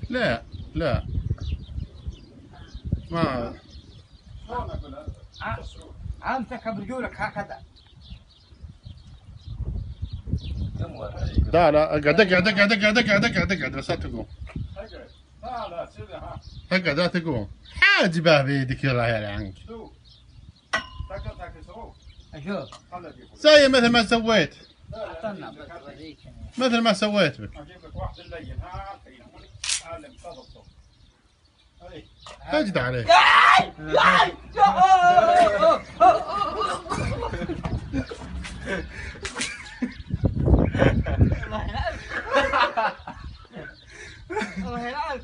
لا لا ما امسك برجولك هكذا. لا لا اقعد اقعد اقعد اقعد اقعد اقعد اقعد بس لا تقوم. لا سيدي ها. اقعد لا تقوم. حاجبه بيدك الله يعلى عنك. اشوف زي مثل ما سويت. استنى بس اوريك. مثل ما سويت بك. اجيب لك واحد اللين ها الحين علم تضبطه. اي اجد عليه. الله يلعنك.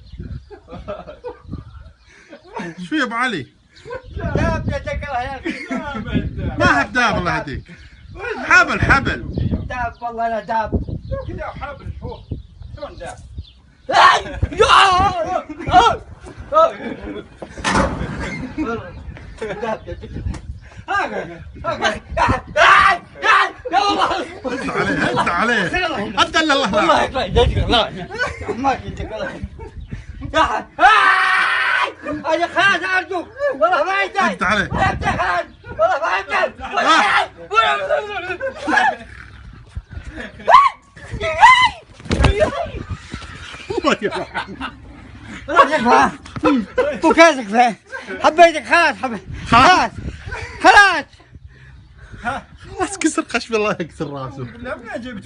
شو يا ابو علي؟ داب يدك الله يلعنك. ما هب داب الله يهديك. حبل حبل. داب والله لا داب. كذا حابل فوق شلون ذا؟ داب يدك. يا والله هد عليه هد عليه. هد الله والله يدك الله ما يدك الله. انا خلاص ارجوك والله ما يدك. هد عليه. والله ما يدك. وكاسك فين؟ حبيتك خلاص خلاص خلاص خلاص كسر خشب الله يكسر راسه. لا ما جبت